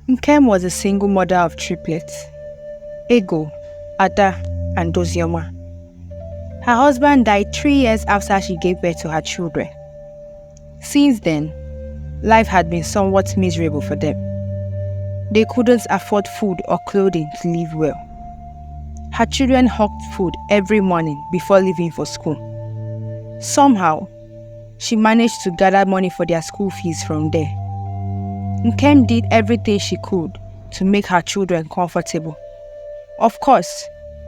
Nkem was a single mother of triplets, Igbo, Ada, and Ozioma. Her husband died 3 years after she gave birth to her children. Since then, life had been somewhat miserable for them. They couldn't afford food or clothing to live well. Her children hawked food every morning before leaving for school. Somehow, she managed to gather money for their school fees from there. Nkem did everything she could to make her children comfortable. Of course,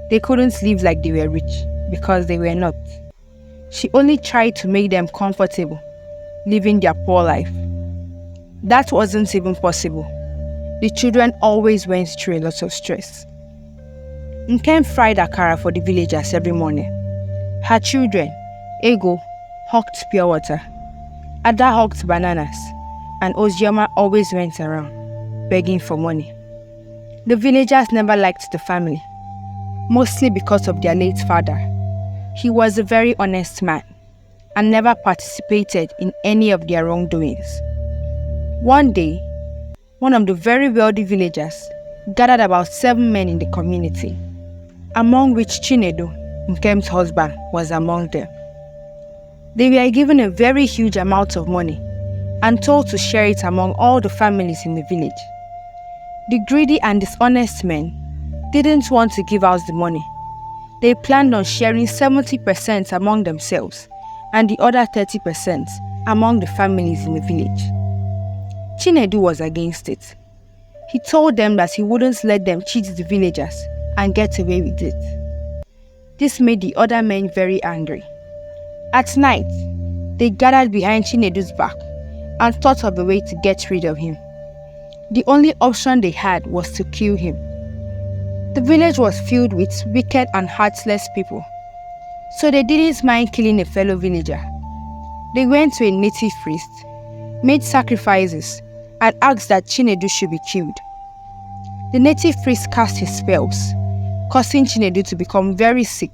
they couldn't live like they were rich because they were not. She only tried to make them comfortable, living their poor life. That wasn't even possible. The children always went through a lot of stress. Nkem fried akara for the villagers every morning. Her children, Ego, hawked pure water. Ada hawked bananas, and Ozioma always went around, begging for money. The villagers never liked the family, mostly because of their late father. He was a very honest man, and never participated in any of their wrongdoings. One day, one of the very wealthy villagers gathered about 7 men in the community, among which Chinedu, Nkem's husband, was among them. They were given a very huge amount of money and told to share it among all the families in the village. The greedy and dishonest men didn't want to give out the money. They planned on sharing 70% among themselves and the other 30% among the families in the village. Chinedu was against it. He told them that he wouldn't let them cheat the villagers and get away with it. This made the other men very angry. At night, they gathered behind Chinedu's back and thought of a way to get rid of him. The only option they had was to kill him. The village was filled with wicked and heartless people, so they didn't mind killing a fellow villager. They went to a native priest, made sacrifices, and asked that Chinedu should be killed. The native priest cast his spells, causing Chinedu to become very sick.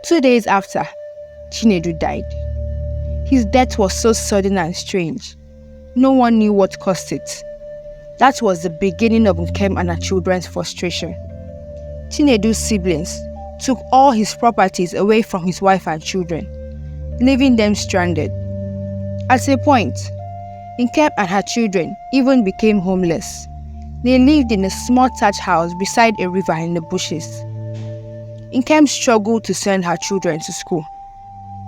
2 days after, Chinedu died. His death was so sudden and strange. No one knew what caused it. That was the beginning of Nkem and her children's frustration. Chinedu's siblings took all his properties away from his wife and children, leaving them stranded. At a point, Nkem and her children even became homeless. They lived in a small thatched house beside a river in the bushes. Nkem struggled to send her children to school.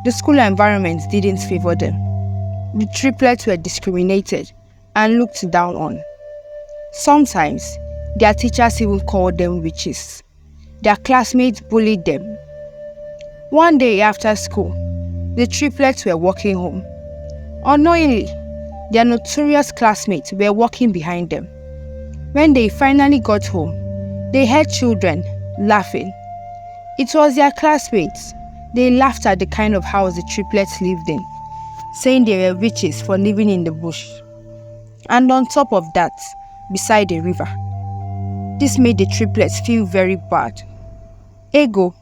The school environment didn't favor them. The triplets were discriminated and looked down on. Sometimes, their teachers even called them witches. Their classmates bullied them. One day after school, the triplets were walking home. Unknowingly, their notorious classmates were walking behind them. When they finally got home, they heard children laughing. It was their classmates. They laughed at the kind of house the triplets lived in, saying they were witches for living in the bush. And on top of that, beside a river. This made the triplets feel very bad. Ego,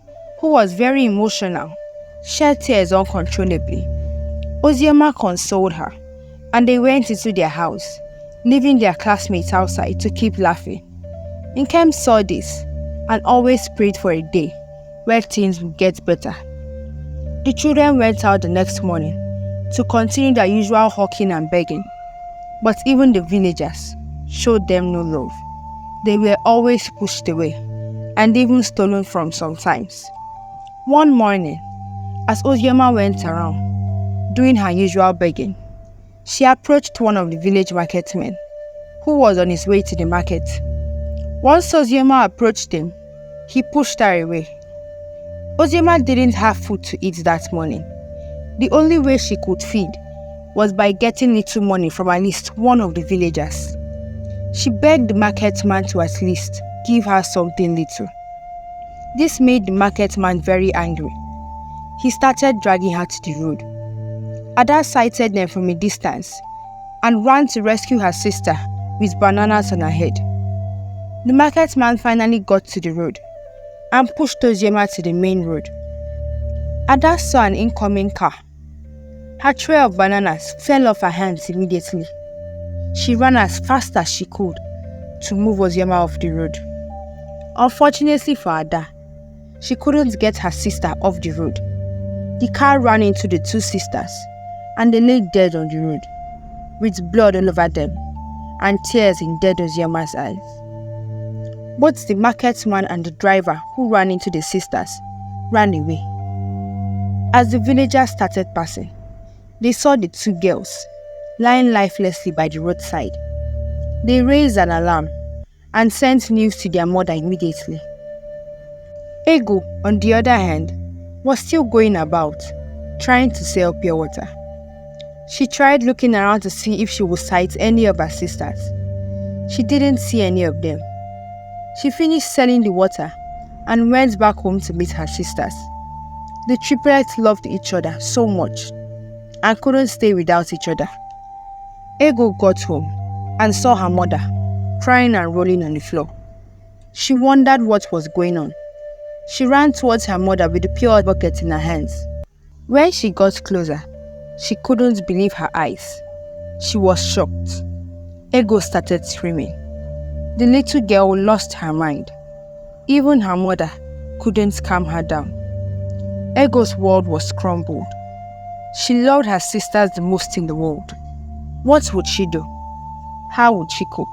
who was very emotional, shed tears uncontrollably. Ozioma consoled her, and they went into their house, leaving their classmates outside to keep laughing. Nkem saw this and always prayed for a day where things would get better. The children went out the next morning to continue their usual hawking and begging, but even the villagers showed them no love. They were always pushed away and even stolen from sometimes. One morning, as Ozioma went around doing her usual begging, she approached one of the village marketmen who was on his way to the market. Once Ozioma approached him, he pushed her away. Ozioma didn't have food to eat that morning. The only way she could feed was by getting little money from at least one of the villagers. She begged the marketman to at least give her something little. This made the marketman very angry. He started dragging her to the road. Ada sighted them from a distance and ran to rescue her sister with bananas on her head. The marketman finally got to the road and pushed Ozioma to the main road. Ada saw an incoming car. Her tray of bananas fell off her hands immediately. She ran as fast as she could to move Ozioma off the road. Unfortunately for Ada, she couldn't get her sister off the road. The car ran into the two sisters and they lay dead on the road, with blood all over them and tears in dead Ozioma's eyes. Both the marketman and the driver who ran into the sisters ran away. As the villagers started passing, they saw the two girls lying lifelessly by the roadside. They raised an alarm and sent news to their mother immediately. Ego, on the other hand, was still going about, trying to sell pure water. She tried looking around to see if she would sight any of her sisters. She didn't see any of them. She finished selling the water and went back home to meet her sisters. The triplets loved each other so much and couldn't stay without each other. Ego got home and saw her mother crying and rolling on the floor. She wondered what was going on. She ran towards her mother with the pure bucket in her hands. When she got closer, she couldn't believe her eyes. She was shocked. Ego started screaming. The little girl lost her mind. Even her mother couldn't calm her down. Ego's world was crumbled. She loved her sisters the most in the world. What would she do? How would she cope?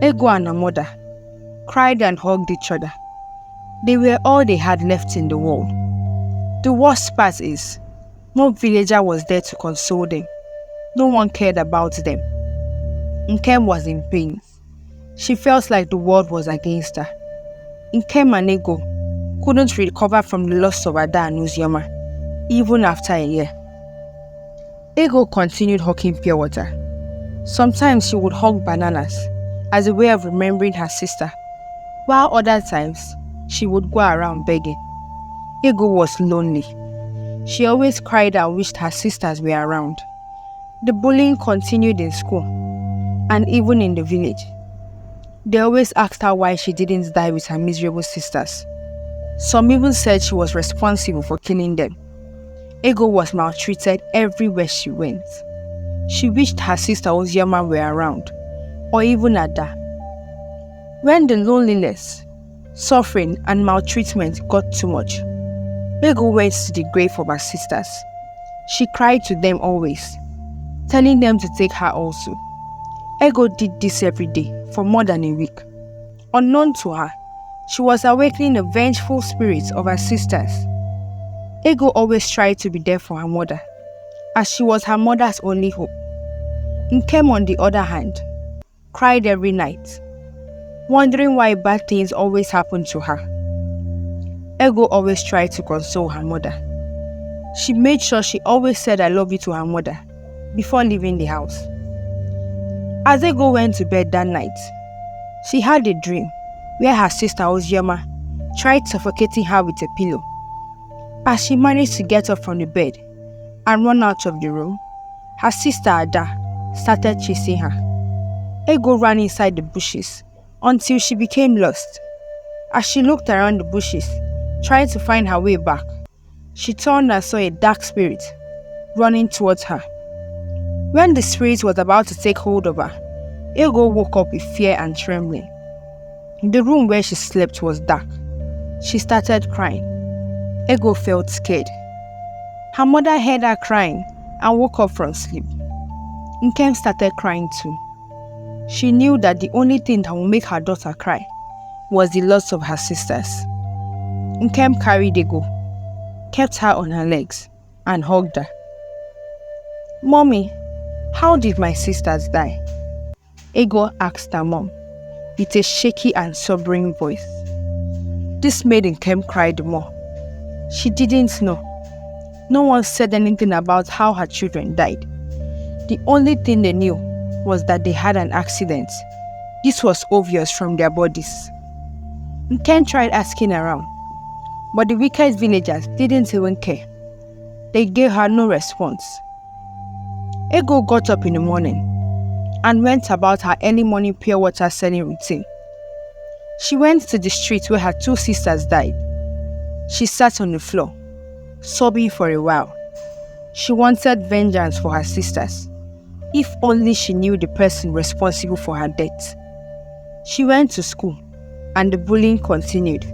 Ego and her mother cried and hugged each other. They were all they had left in the world. The worst part is, no villager was there to console them. No one cared about them. Nkem was in pain. She felt like the world was against her. Nkem and Ego couldn't recover from the loss of Ada and Ozioma, even after a year. Ego continued hawking pure water. Sometimes she would hawk bananas as a way of remembering her sister, while other times she would go around begging. Ego was lonely. She always cried and wished her sisters were around. The bullying continued in school and even in the village. They always asked her why she didn't die with her miserable sisters. Some even said she was responsible for killing them. Ego was maltreated everywhere she went. She wished her sister Ozioma were around, or even Ada. When the loneliness, suffering and maltreatment got too much, Ego went to the grave of her sisters. She cried to them always, telling them to take her also. Ego did this every day for more than a week. Unknown to her, she was awakening the vengeful spirits of her sisters. Ego always tried to be there for her mother, as she was her mother's only hope. Nkem, on the other hand, cried every night, wondering why bad things always happened to her. Ego always tried to console her mother. She made sure she always said "I love you" to her mother before leaving the house. As Ego went to bed that night, she had a dream where her sister Ozioma tried suffocating her with a pillow. As she managed to get up from the bed and run out of the room, her sister Ada started chasing her. Ego ran inside the bushes until she became lost. As she looked around the bushes, trying to find her way back, she turned and saw a dark spirit running towards her. When the spirit was about to take hold of her, Ego woke up with fear and trembling. The room where she slept was dark. She started crying. Ego felt scared. Her mother heard her crying and woke up from sleep. Nkem started crying too. She knew that the only thing that would make her daughter cry was the loss of her sisters. Nkem carried Ego, kept her on her legs, and hugged her. "Mommy, how did my sisters die?" Ego asked her mom with a shaky and sobering voice. This made Nkem cry the more. She didn't know. No one said anything about how her children died. The only thing they knew was that they had an accident. This was obvious from their bodies. Nkem tried asking around, but the wicked villagers didn't even care. They gave her no response. Ego got up in the morning and went about her early morning pure water selling routine. She went to the street where her two sisters died. She sat on the floor, sobbing for a while. She wanted vengeance for her sisters. If only she knew the person responsible for her death. She went to school, and the bullying continued.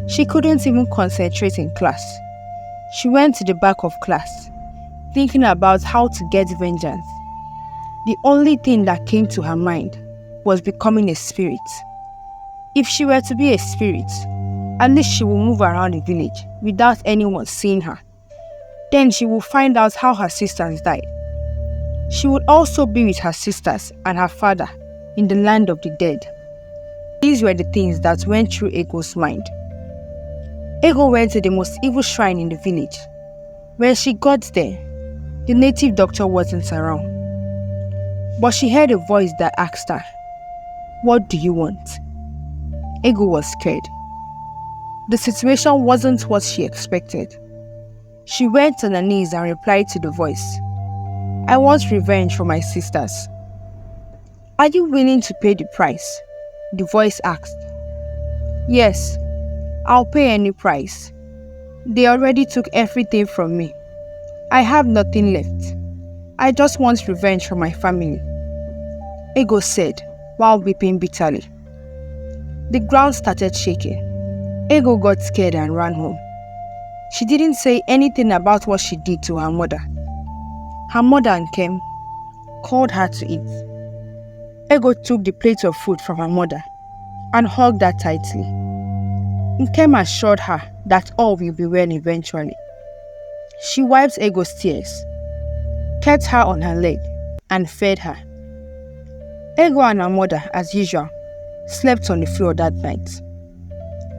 She couldn't even concentrate in class. She went to the back of class, thinking about how to get vengeance. The only thing that came to her mind was becoming a spirit. If she were to be a spirit, at least she would move around the village without anyone seeing her. Then she would find out how her sisters died. She would also be with her sisters and her father in the land of the dead. These were the things that went through Ego's mind. Ego went to the most evil shrine in the village. When she got there, the native doctor wasn't around. But she heard a voice that asked her, "What do you want?" Ego was scared. The situation wasn't what she expected. She went on her knees and replied to the voice, "I want revenge for my sisters." "Are you willing to pay the price?" the voice asked. "Yes, I'll pay any price. They already took everything from me. I have nothing left. I just want revenge for my family," Ego said while weeping bitterly. The ground started shaking. Ego got scared and ran home. She didn't say anything about what she did to her mother. Her mother came, called her to eat. Ego took the plate of food from her mother and hugged her tightly. Nkem assured her that all will be well eventually. She wiped Ego's tears, kept her on her leg, and fed her. Ego and her mother, as usual, slept on the floor that night.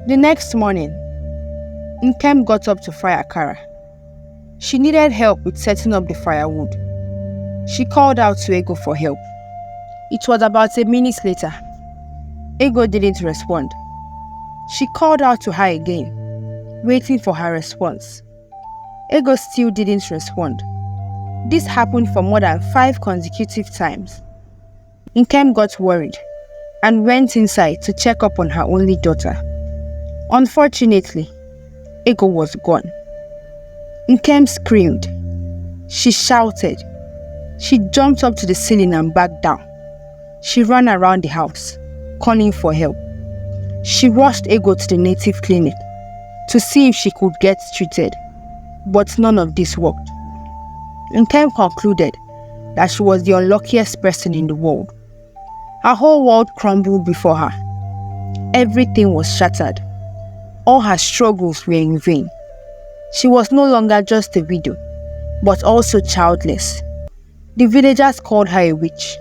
The next morning, Nkem got up to fry akara. She needed help with setting up the firewood. She called out to Ego for help. It was about a minute later. Ego didn't respond. She called out to her again, waiting for her response. Ego still didn't respond. This happened for more than 5 consecutive times. Nkem got worried and went inside to check up on her only daughter. Unfortunately, Ego was gone. Nkem screamed. She shouted. She jumped up to the ceiling and back down. She ran around the house, calling for help. She rushed Ego to the native clinic to see if she could get treated, but none of this worked. Nkem concluded that she was the unluckiest person in the world. Her whole world crumbled before her. Everything was shattered. All her struggles were in vain. She was no longer just a widow, but also childless. The villagers called her a witch.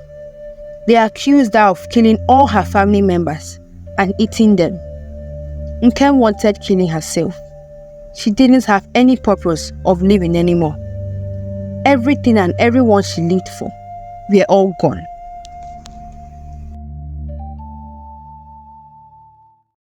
They accused her of killing all her family members and eating them. Nkem wanted killing herself. She didn't have any purpose of living anymore. Everything and everyone she lived for were all gone.